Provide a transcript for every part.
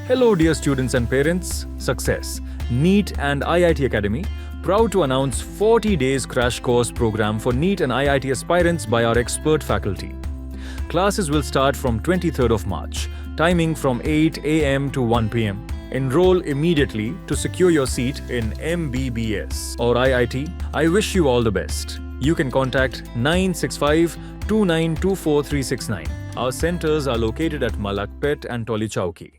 Hello, dear students and parents. Success. NEET and IIT Academy, proud to announce 40 days crash course program for NEET and IIT aspirants by our expert faculty. Classes will start from 23rd of March, timing from 8 a.m. to 1 p.m. Enroll immediately to secure your seat in MBBS or IIT. I wish you all the best. You can contact 965 2924 369. Our centers are located at Malakpet and Toli Chowki.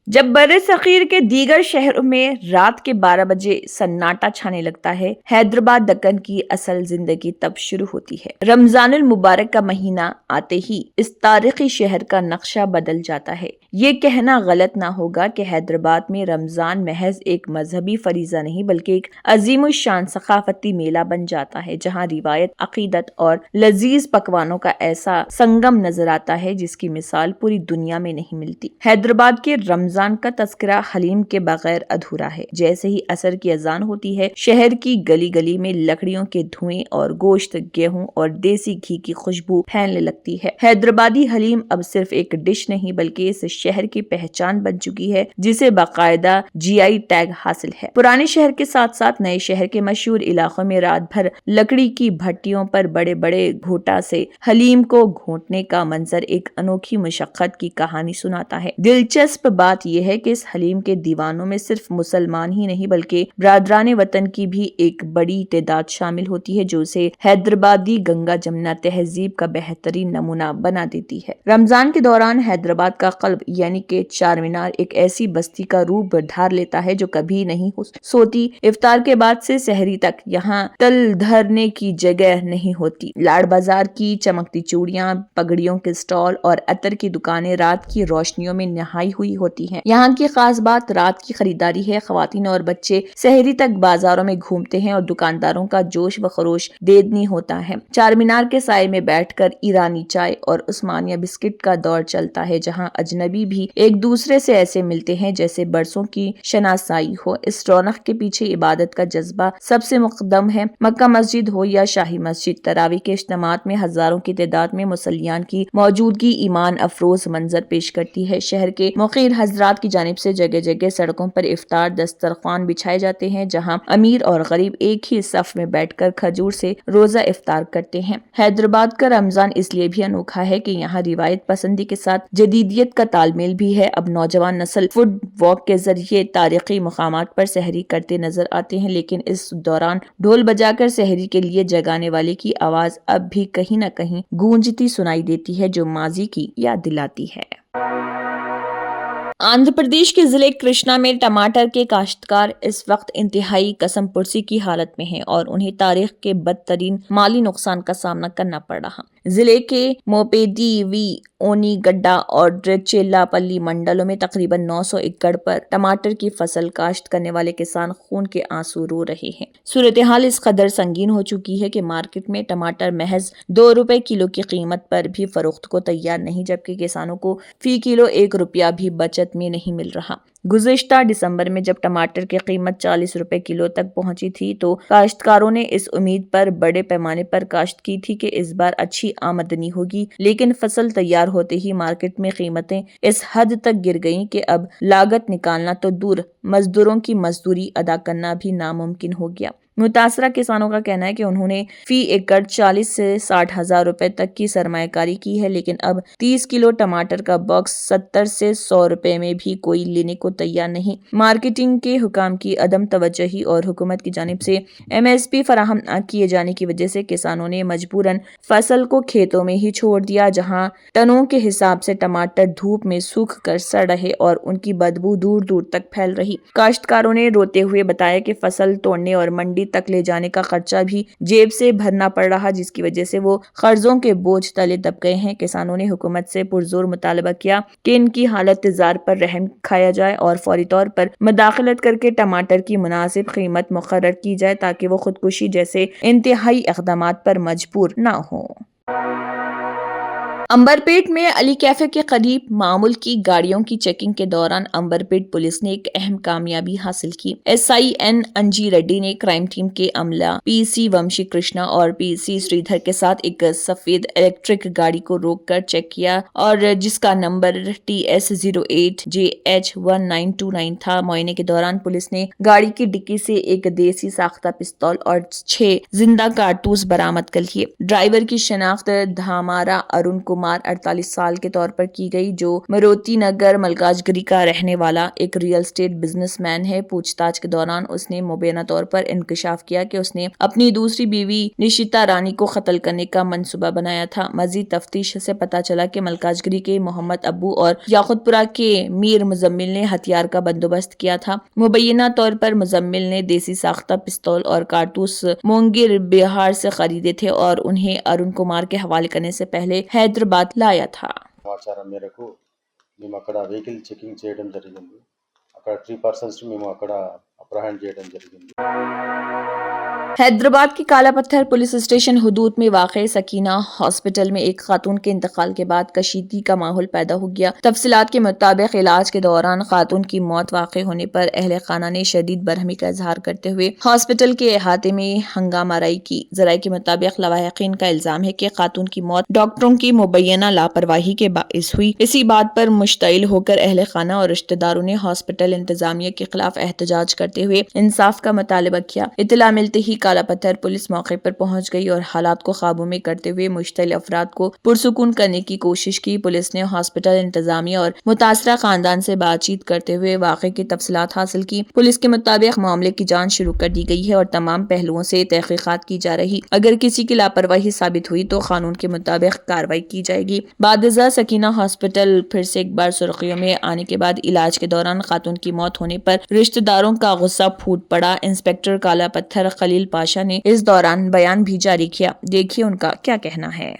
जब बर्र-ए-सग़ीर के दीगर शहरों में रात के 12 बजे सन्नाटा छाने लगता है, हैदराबाद दक्कन की असल जिंदगी तब शुरू होती है। रमजानुल मुबारक का महीना आते ही इस तारीखी शहर का नक्शा बदल जाता है। ये कहना गलत ना होगा कि हैदराबाद में रमजान महज एक मजहबी फरीजा नहीं बल्कि एक अजीम शान सकाफती मेला बन जाता है, जहाँ रिवायत, अकीदत और लजीज पकवानों का ऐसा संगम नजर आता है जिसकी मिसाल पूरी दुनिया में नहीं मिलती। हैदराबाद के रमजान का तस्करा हलीम के बगैर अधूरा है। जैसे ही असर की अजान होती है, शहर की गली गली में लकड़ियों के धुएं और गोश्त, गेहूं और देसी घी की खुशबू फैलने लगती है। हैदराबादी हलीम अब सिर्फ एक डिश नहीं बल्कि इस शहर की पहचान बन चुकी है, जिसे बाकायदा GI टैग हासिल है। पुराने शहर के साथ साथ नए शहर के मशहूर इलाकों में रात भर लकड़ी की भट्टियों पर बड़े बड़े घोटा से हलीम को घोंटने का मंजर एक अनोखी मुशक्कत की कहानी सुनाता है। दिलचस्प बात यह है कि इस हलीम के दीवानों में सिर्फ मुसलमान ही नहीं बल्कि बरादरान वतन की भी एक बड़ी तादाद शामिल होती है, जो उसे हैदराबादी गंगा जमुना तहजीब का बेहतरीन नमूना बना देती है। रमजान के दौरान हैदराबाद का कल्ब यानी कि चार मीनार एक ऐसी बस्ती का रूप धार लेता है जो कभी नहीं सोती। इफ्तार के बाद से सहरी तक यहाँ तल धरने की जगह नहीं होती। लाड़ बाजार की चमकती चूड़ियां, पगड़ियों के स्टॉल और अतर की दुकानें रात की रोशनियों में नहाई हुई होती हैं। यहाँ की खास बात रात की खरीदारी है। ख्वातीन और बच्चे सहरी तक बाजारों में घूमते हैं और दुकानदारों का जोश व खरोश देदनी होता है। चार मीनार के साए में बैठकर ईरानी चाय और उस्मानिया बिस्किट का दौर चलता है, जहाँ अजनबी भी एक दूसरे से ऐसे मिलते हैं जैसे बरसों की शनासाई हो। इस रौनक के पीछे इबादत का जज्बा सबसे मुकद्दम है। मक्का मस्जिद हो या शाही मस्जिद, तरावी के इज्तिमात में हजारों की तादाद में मुसल्लियान की मौजूदगी ईमान अफरोज मंजर पेश करती है। शहर के मुक़ीर हजरात की जानिब से जगह जगह सड़कों पर इफ्तार दस्तरखान बिछाए जाते हैं, जहाँ अमीर और गरीब एक ही सफ में बैठकर खजूर से रोजा इफ्तार करते हैं। हैदराबाद का रमजान इसलिए भी अनोखा है कि यहाँ रिवायत पसंदी के साथ जदीदियत का तालमेल भी है। अब नौजवान नस्ल फूड वॉक के जरिए तारीखी मकामात पर सहरी करते नजर आते हैं, लेकिन इस दौरान ढोल बजाकर सहरी के लिए जगाने वाले की आवाज अब भी कहीं न कहीं गूंजती सुनाई देती है, जो माजी की याद दिलाती है। आंध्र प्रदेश के जिले कृष्णा में टमाटर के काश्तकार इस वक्त इंतहाई कसम पुरसी की हालत में हैं और उन्हें तारीख के बदतरीन माली नुकसान का सामना करना पड़ रहा। जिले के मोपेदी, वी, ओनीगड्डा और चेल्लापल्ली मंडलों में तकरीबन 900 एकड़ पर टमाटर की फसल काश्त करने वाले किसान खून के आंसू रो रहे हैं। सूरत हाल इस कदर संगीन हो चुकी है कि मार्केट में टमाटर महज 2 रुपए किलो की कीमत पर भी फरोख्त को तैयार नहीं, जबकि किसानों को फी किलो 1 रुपया भी बचत में नहीं मिल रहा। गुज़िश्ता दिसंबर में जब टमाटर की कीमत 40 रुपए किलो तक पहुंची थी तो काश्तकारों ने इस उम्मीद पर बड़े पैमाने पर काश्त की थी कि इस बार अच्छी आमदनी होगी, लेकिन फसल तैयार होते ही मार्केट में कीमतें इस हद तक गिर गईं कि अब लागत निकालना तो दूर, मजदूरों की मजदूरी अदा करना भी नामुमकिन हो गया। मुतासरा किसानों का कहना है कि उन्होंने फी एकड़ 40 से 60 हजार रुपए तक की सरमायाकारी की है, लेकिन अब 30 किलो टमाटर का बॉक्स 70 से 100 रुपए में भी कोई लेने को तैयार नहीं। मार्केटिंग के हुकाम की अदम तवज्जोही और हुकूमत की जानिब से MSP फराहम न किए जाने की वजह से किसानों ने मजबूरन फसल को खेतों में ही छोड़ दिया, जहां टनों के हिसाब से टमाटर धूप में सूख कर सड़ रहे और उनकी बदबू दूर दूर तक फैल रही। काश्तकारों ने रोते हुए बताया कि फसल तोड़ने और मंडी तक ले जाने का खर्चा भी जेब से भरना पड़ रहा, जिसकी वजह से वो कर्जों के बोझ तले दब गए हैं। किसानों ने हुकूमत से पुरजोर मुतालबा किया कि इनकी हालत जार पर रहम खाया जाए और फौरी तौर पर मुदाखलत करके टमाटर की मुनासिब कीमत मुकर्रर की जाए, ताकि वो खुदकुशी जैसे इंतहाई इक़दामात पर मजबूर ना हो। अंबरपेट में अली कैफे के करीब मामूल की गाड़ियों की चेकिंग के दौरान अंबरपेट पुलिस ने एक अहम कामयाबी हासिल की। SIN अंजी रेड्डी ने क्राइम टीम के अमला PC वंशी कृष्णा और PC श्रीधर के साथ एक सफेद इलेक्ट्रिक गाड़ी को रोककर चेक किया और जिसका नंबर TS08JH1929 था। मुआयने के दौरान पुलिस ने गाड़ी की डिक्की से एक देसी साख्ता पिस्तौल और 6 जिंदा कारतूस बरामद कर लिए। ड्राइवर की शनाख्त धामारा अरुण कुमार 48 साल के तौर पर की गई, जो मरोती नगर मलकाजगिरी का रहने वाला एक रियल एस्टेट बिजनेसमैन है। पूछताछ के दौरान उसने मुबैना तौर पर इंकशाफ किया कि उसने अपनी दूसरी बीवी निशिता रानी को कत्ल करने का मंसूबा बनाया था। मजीद तफ्तीश से पता चला कि मलकाजगिरी के मोहम्मद अब्बू और याकुतपुरा के मीर मुजम्मिल ने हथियार का बंदोबस्त किया था। मुबैना तौर पर मुजम्मिल ने देसी साख्ता पिस्तौल और कारतूस मुंगेर बिहार से खरीदे थे और उन्हें अरुण कुमार के हवाले करने से पहले हैदराबाद लाया था। సమాచారం మేరకు మేము అక్కడ వెహికల్ చెకింగ్ చేయడం జరిగింది. అక్కడ 3 పర్సన్స్ మేము అక్కడ అప్రహెండ్ చేయడం జరిగింది. हैदराबाद के काला पत्थर पुलिस स्टेशन हुदूद में वाक़ सकीना हॉस्पिटल में एक खातून के इंतकाल के बाद कशीदगी का माहौल पैदा हो गया। तफसीलात के मुताबिक इलाज के दौरान खातून की मौत वाक़ होने पर अहले खाना ने शदीद बरहमी का इजहार करते हुए हॉस्पिटल के अहाते में हंगामाराई की। ज़राए के मुताबिक लवाहिकीन का इल्जाम है कि खातून की मौत डॉक्टरों की मुबैना लापरवाही के बाइस हुई। इसी बात पर मुश्तइल होकर अहले खाना और रिश्तेदारों ने हॉस्पिटल इंतजामिया के खिलाफ एहतजाज करते हुए इंसाफ का मुतालबा किया। इत्तला मिलते ही काला पत्थर पुलिस मौके पर पहुंच गई और हालात को काबू में करते हुए मुश्तइल अफराद को पुरसुकून करने की कोशिश की। पुलिस ने हॉस्पिटल इंतजामिया और मुतासरा खानदान से बातचीत करते हुए वाक़े की तफसीलात हासिल की। पुलिस के मुताबिक मामले की जांच शुरू कर दी गई है और तमाम पहलुओं से तहकीकात की जा रही। अगर किसी की लापरवाही साबित हुई तो कानून के मुताबिक कार्रवाई की जाएगी। बादजा सकीना हॉस्पिटल फिर से एक बार सुर्खियों में आने के बाद इलाज के दौरान खातून की मौत होने पर रिश्तेदारों का गुस्सा फूट पड़ा। इंस्पेक्टर काला पत्थर खलील पाशा ने इस दौरान बयान भी जारी किया। देखिए उनका क्या कहना है।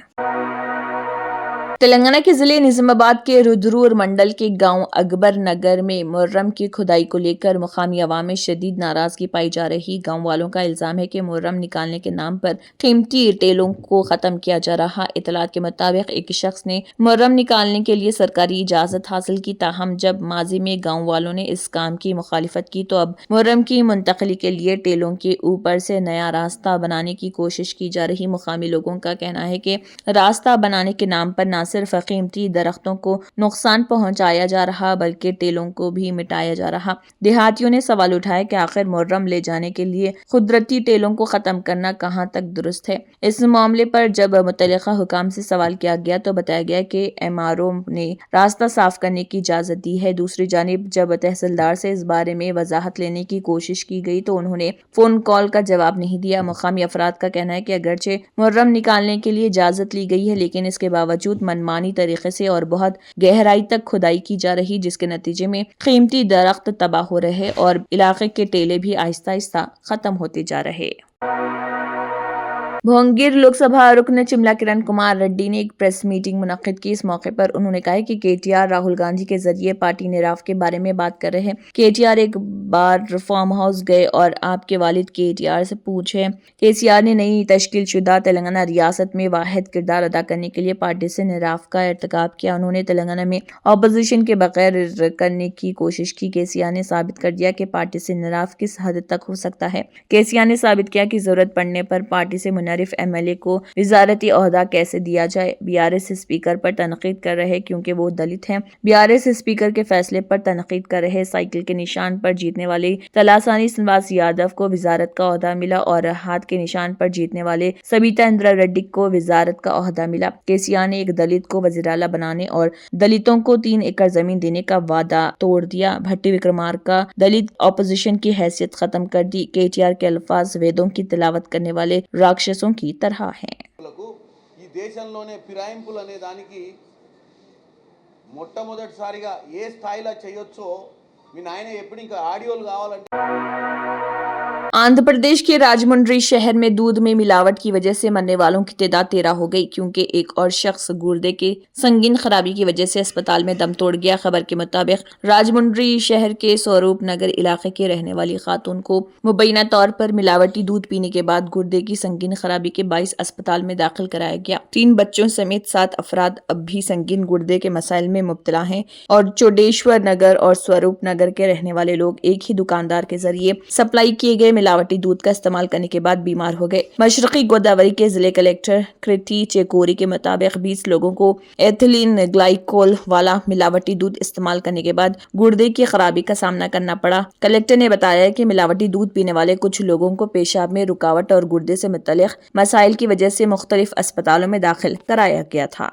तेलंगाना के जिले निजामाबाद के रुद्रूर मंडल के गांव अकबर नगर में मुहर्रम की खुदाई को लेकर मुकामी अवाम में शदीद नाराजगी पाई जा रही। गांव वालों का इल्जाम है कि मुहर्रम निकालने के नाम पर कीमती टेलों को खत्म किया जा रहा। इतलात के मुताबिक एक शख्स ने मुहर्रम निकालने के लिए सरकारी इजाजत हासिल की, ताहम जब माजी में गाँव वालों ने इस काम की मुखालिफत की तो अब मुहर्रम की मुंतकली के लिए टेलों के ऊपर से नया रास्ता बनाने की कोशिश की जा रही। मुकामी लोगों का कहना है कि रास्ता बनाने के नाम पर न सिर्फ कीमती दरख्तों को नुकसान पहुंचाया जा रहा बल्कि टेलों को भी मिटाया जा रहा। देहातियों ने सवाल उठाया कि आखिर मुहर्रम ले जाने के लिए कुदरती टेलों को खत्म करना कहां तक दुरुस्त है। इस मामले पर जब मुतल्लिका हुकाम से सवाल किया गया तो बताया गया कि MRO ने रास्ता साफ करने की इजाजत दी है। दूसरी जानिब जब तहसीलदार से इस बारे में वजाहत लेने की कोशिश की गई तो उन्होंने फोन कॉल का जवाब नहीं दिया। मुकामी अफराद का कहना है कि अगरचे मुहर्रम निकालने के लिए इजाजत ली गई है लेकिन इसके बावजूद मनमानी तरीके से और बहुत गहराई तक खुदाई की जा रही, जिसके नतीजे में कीमती दरख्त तबाह हो रहे और इलाके के टेले भी आहिस्ता आहिस्ता खत्म होते जा रहे। भोंगीर लोकसभा रुकन चिमला किरण कुमार रेड्डी ने एक प्रेस मीटिंग मुनक्किद की। इस मौके पर उन्होंने कहा कि KTR राहुल गांधी के जरिए पार्टी नेराव के बारे में बात कर रहे हैं। KTR एक बार फार्म हाउस गए और आपके वालिद KTR से पूछे। KCR ने नई तश्कील शुदा तेलंगाना रियासत में वाहिद किरदार अदा करने के लिए पार्टी से नेराव का इर्तिकाब किया। उन्होंने तेलंगाना में अपोजिशन के बगैर करने की कोशिश की। KCR ने साबित कर दिया कि पार्टी से नेराव किस हद तक हो सकता है। KCR ने साबित किया कि जरूरत पड़ने पर पार्टी से MLA को वजारती ओहदा कैसे दिया जाए। BRS स्पीकर पर तनकीद कर रहे क्योंकि वो दलित हैं। BRS स्पीकर के फैसले पर तनकीद कर रहे। साइकिल के निशान पर जीतने वाले तलासानी श्रीनिवास यादव को वजारत का ओहदा मिला और हाथ के निशान पर जीतने वाले सबिता इंदिरा रेड्डी को वजारत का ओहदा मिला। KCR ने एक दलित को वज़ीर-ए-आला बनाने और दलितों को 3 एकड़ जमीन देने का वादा तोड़ दिया। भट्टी विक्रमार्का दलित ऑपोजिशन की हैसियत खत्म कर दी। KTR के अल्फाज वेदों की तिलावत करने वाले राक्षसों की तरह हैं। ఈ దేశంలోనే ఫిరాయింపులు అనే దానికి మొట్టమొదటిసారిగా ఏ స్థాయిలో చేయొచ్చో మీ నాయన ఎప్పుడు ఇంకా ఆడియోలు కావాలంటే आंध्र प्रदेश के राजमुंड्री शहर में दूध में मिलावट की वजह से मरने वालों की तादाद 13 हो गई, क्योंकि एक और शख्स गुर्दे के संगीन खराबी की वजह से अस्पताल में दम तोड़ गया। खबर के मुताबिक राजमुंड्री शहर के स्वरूप नगर इलाके के रहने वाली खातून को मुबैना तौर पर मिलावटी दूध पीने के बाद गुर्दे की संगीन खराबी के बाइस अस्पताल में दाखिल कराया गया। 3 बच्चों समेत 7 अफराद अब भी संगीन गुर्दे के मसाइल में मुब्तला हैं और चौडेश्वर नगर और स्वरूप नगर के रहने वाले लोग एक ही दुकानदार के जरिए सप्लाई किए गए मिलावटी दूध का इस्तेमाल करने के बाद बीमार हो गए। मशरकी गोदावरी के जिले कलेक्टर कृति चेकोरी के मुताबिक 20 लोगों को एथिलीन ग्लाइकोल वाला मिलावटी दूध इस्तेमाल करने के बाद गुर्दे की खराबी का सामना करना पड़ा। कलेक्टर ने बताया कि मिलावटी दूध पीने वाले कुछ लोगों को पेशाब में रुकावट और गुर्दे से मुतल्लिक मसाइल की वजह से मुख्तलिफ अस्पतालों में दाखिल कराया गया था।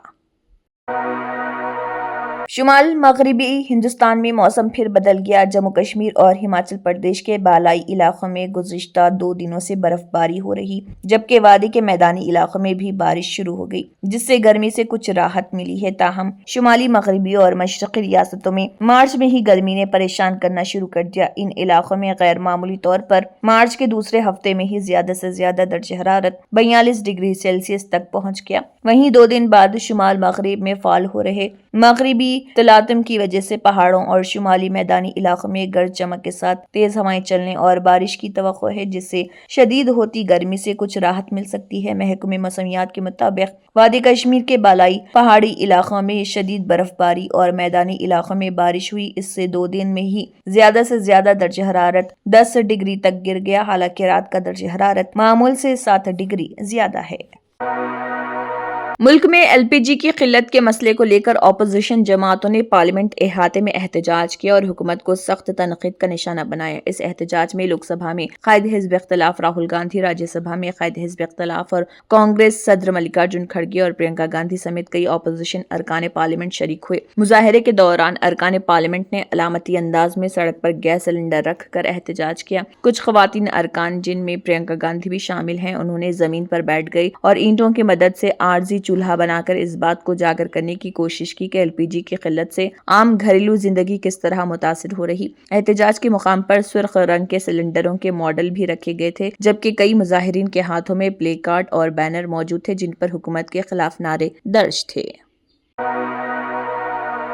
शुमाल मगरबी हिंदुस्तान में मौसम फिर बदल गया। जम्मू कश्मीर और हिमाचल प्रदेश के बालाई इलाकों में गुज़िश्ता 2 दिनों से बर्फबारी हो रही, जबकि वादी के मैदानी इलाकों में भी बारिश शुरू हो गई, जिससे गर्मी से कुछ राहत मिली है। ताहम शुमाली मगरबी और मशरकी रियासतों में मार्च में ही गर्मी ने परेशान करना शुरू कर दिया। इन इलाकों में गैर मामूली तौर पर मार्च के दूसरे हफ्ते में ही ज्यादा से ज्यादा दर्ज हरारत 42 डिग्री सेल्सियस तक पहुँच गया। वहीं 2 दिन बाद शुमाल मगरिब में फाल हो रहे मगरिबी तलातम की वजह से पहाड़ों और शुमाली मैदानी इलाकों में गरज चमक के साथ तेज हवाएं चलने और बारिश की तवक्को है, जिससे शदीद होती गर्मी से कुछ राहत मिल सकती है। महकमे मौसमियात के मुताबिक वादी कश्मीर के बालाई पहाड़ी इलाकों में शदीद बर्फबारी और मैदानी इलाकों में बारिश हुई। इससे 2 दिन में ही ज्यादा से ज्यादा दर्ज हरारत 10 डिग्री तक गिर गया। हालांकि रात का दर्ज हरारत मामूल से 7 डिग्री ज्यादा है। मुल्क में एलपीजी की किल्लत के मसले को लेकर अपोजिशन जमातों ने पार्लियामेंट अहाते में एहतजाज किया और हुकूमत को सख्त तनकीद का निशाना बनाया। इस एहतजाज में लोकसभा में कायद हिज़्ब इख्तिलाफ राहुल गांधी, राज्यसभा में कायद हिज़्ब इख्तिलाफ और कांग्रेस सदर मल्लिकार्जुन खड़गे और प्रियंका गांधी समेत कई अपोजिशन अरकान पार्लियामेंट शरीक हुए। मुजाहरे के दौरान अरकान पार्लियामेंट ने अलामती अंदाज में सड़क पर गैस सिलेंडर रख कर एहतजाज किया। कुछ खवातीन अरकान, जिनमें प्रियंका गांधी भी शामिल हैं, उन्होंने जमीन पर बैठ गई और ईंटों की मदद से आरजी चूल्हा बनाकर इस बात को उजागर करने की कोशिश की कि एलपीजी की किल्लत से आम घरेलू जिंदगी किस तरह मुतासिर हो रही। एहतजाज के मुकाम पर सुर्ख रंग के सिलेंडरों के मॉडल भी रखे गए थे, जबकि कई मुजाहिरीन के हाथों में प्ले कार्ड और बैनर मौजूद थे, जिन पर हुकूमत के खिलाफ नारे दर्ज थे।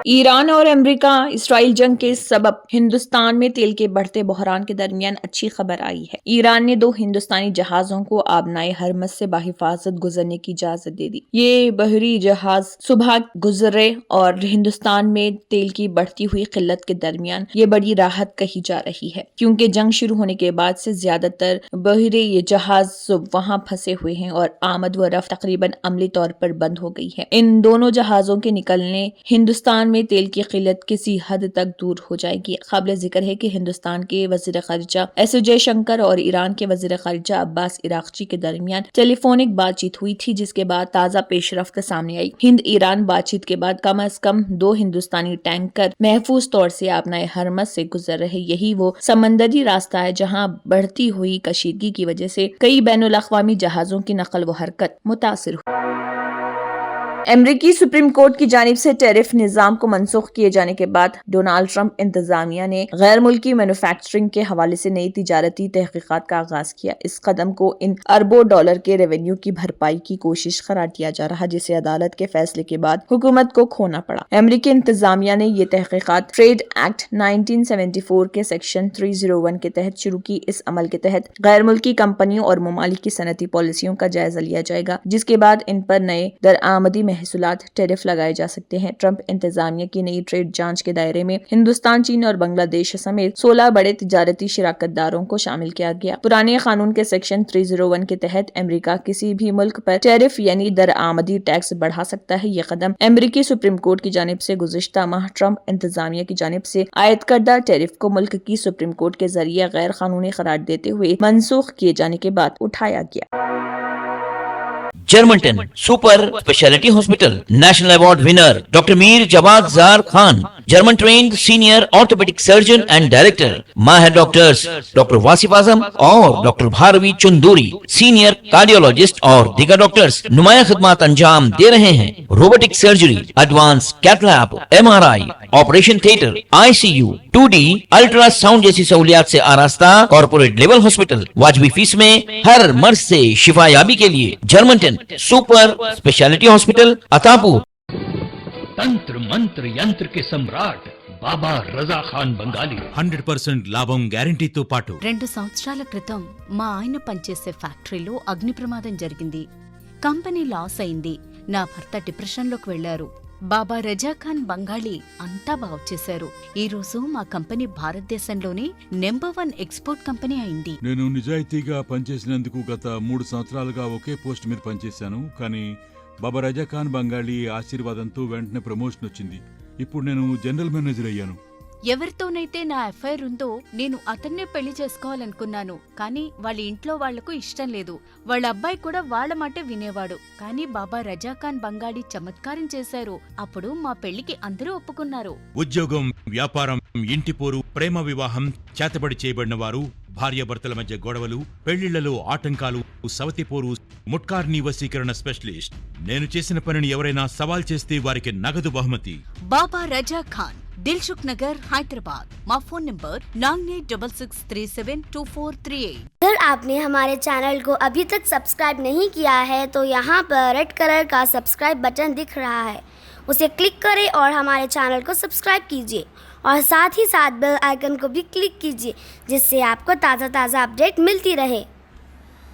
ईरान और अमेरिका इसराइल जंग के सबब हिंदुस्तान में तेल के बढ़ते बहरान के दरमियान अच्छी खबर आई है। ईरान ने 2 हिंदुस्तानी जहाजों को आबनाए हरमज से बाहिफाजत गुजरने की इजाजत दे दी। ये बहरी जहाज सुबह गुजरे और हिंदुस्तान में तेल की बढ़ती हुई किल्लत के दरमियान ये बड़ी राहत कही जा रही है, क्योंकि जंग शुरू होने के बाद से ज्यादातर बहरी ये जहाज वहां फंसे हुए हैं और आमद व रफ्त तकरीबन अमली तौर पर बंद हो गई है। इन दोनों जहाजों के निकलने हिंदुस्तान में तेल की किल्लत किसी हद तक दूर हो जाएगी। काबिल जिक्र है कि हिंदुस्तान के वजीर खारिजा एस जयशंकर और ईरान के वजीर खारिजा अब्बास इराक्ची के दरमियान टेलीफोनिक बातचीत हुई थी, जिसके बाद ताज़ा पेशरफ्त सामने आई। हिंद ईरान बातचीत के बाद कम अज कम 2 हिंदुस्तानी टैंकर महफूज तौर से अपने हरमज से गुजर रहे। यही वो समंदरी रास्ता है जहाँ बढ़ती हुई कशीदगी की वजह से कई बैनुल अक़वामी जहाजों की नकल व हरकत मुतासिर हुई। अमेरिकी सुप्रीम कोर्ट की जानिब से टैरिफ निज़ाम को मनसूख किए जाने के बाद डोनाल्ड ट्रंप इंतजामिया ने गैर मुल्की मैन्युफैक्चरिंग के हवाले से नई तिजारती तहकीकात का आगाज किया। इस कदम को इन अरबों डॉलर के रेवेन्यू की भरपाई की कोशिश करार दिया जा रहा, जिसे अदालत के फैसले के बाद हुकूमत को खोना पड़ा। अमेरिकी इंतजामिया ने ये तहकीकात ट्रेड एक्ट 1974 के सेक्शन 301 के तहत शुरू की। इस अमल के तहत गैर मुल्की कंपनियों और ममालिक की सनती पॉलिसियों का जायजा लिया जाएगा, जिसके बाद इन पर नए दरआमदी महसूलात टैरिफ लगाए जा सकते हैं। ट्रंप इंतजामिया की नई ट्रेड जांच के दायरे में हिंदुस्तान, चीन और बांग्लादेश समेत 16 बड़े तिजारती शिराकतदारों को शामिल किया गया। पुराने कानून के सेक्शन 301 के तहत अमेरिका किसी भी मुल्क पर टैरिफ यानी दरआमदी टैक्स बढ़ा सकता है। ये कदम अमेरिकी सुप्रीम कोर्ट की जानिब से गुज़िश्ता माह ट्रंप इंतजामिया की जानिब से आयद करदा टैरिफ को मुल्क की सुप्रीम कोर्ट के जरिए गैर कानूनी करार देते हुए मनसूख किए जाने के बाद उठाया गया। Germanten super speciality hospital national award winner doctor Mir Jawad Zar Khan German trained senior orthopedic surgeon and director. Mahir doctors Dr. Wasif Azam और Dr. Bharvi Chunduri, senior cardiologist और दीगर डॉक्टर्स नुमाया खिदमत अंजाम दे रहे हैं। Robotic surgery, advance cath lab, MRI, operation theatre, ICU, 2D, ultrasound जैसी सहूलियात से आरास्ता कॉर्पोरेट लेवल हॉस्पिटल। वाजबी फीस में हर मर्ज से शिफायाबी के लिए Germanten super speciality hospital Attapur. तंत्र मंत्र यंत्र के सम्राट బాబా రజా ఖాన్ బంగాలి 100% లాభం గ్యారంటీతో పాటు 2 సంవత్సరాల క్రితం మా ఆయన పనిచేసే ఫ్యాక్టరీలో అగ్ని ప్రమాదం జరిగింది. కంపెనీ లాస్ అయింది. నా భర్త డిప్రెషన్లోకి వెళ్లారు. బాబా రజా ఖాన్ బంగాళీ అంతా బాగు చేశారు. ఈ రోజు మా కంపెనీ భారతదేశంలోనే నెంబర్ 1 ఎక్స్పోర్ట్ కంపెనీ అయింది. నేను నిజాయితీగా పనిచేసినందుకు గత 3 సంవత్సరాలుగా ఒకే పోస్ట్ మీద పనిచేశాను. కానీ బాబా రజా ఖాన్ బంగాళీ ఆశీర్వాదంతో వెంటనే ప్రమోషన్ వచ్చింది. ఇప్పుడు నేను జనరల్ మేనేజర్ అయ్యాను. ఎవరితోనైతే నా ఎఫ్ఐఆర్ ఉందో నేను అతన్నే పెళ్లి చేసుకోవాలనుకున్నాను. కానీ వాళ్ళ ఇంట్లో వాళ్లకు ఇష్టం లేదు. వాళ్ళ అబ్బాయి కూడా వాళ్ళ మాటే వినేవాడు. కానీ బాబా రజా ఖాన్ బంగాళీ చమత్కారం చేశారు. అప్పుడు మా పెళ్లికి అందరూ ఒప్పుకున్నారు. ఉద్యోగం, వ్యాపారం, ఇంటి పోరు, ప్రేమ వివాహం, చేతబడి చేయబడిన వారు, భార్యాభర్తల మధ్య గొడవలు, పెళ్లిళ్లలో ఆటంకాలు, సవతిపోరు, ముట్కార్నీ వశీకరణ స్పెషలిస్ట్. నేను చేసిన పనిని ఎవరైనా సవాల్ చేస్తే వారికి నగదు బహుమతి. బాబా రజా ఖాన్, दिलसुख नगर, हैदराबाद। माँ फोन नंबर 9866372438। अगर आपने हमारे चैनल को अभी तक सब्सक्राइब नहीं किया है तो यहाँ पर रेड कलर का सब्सक्राइब बटन दिख रहा है, उसे क्लिक करें और हमारे चैनल को सब्सक्राइब कीजिए और साथ ही साथ बेल आइकन को भी क्लिक कीजिए जिससे आपको ताज़ा अपडेट मिलती रहे।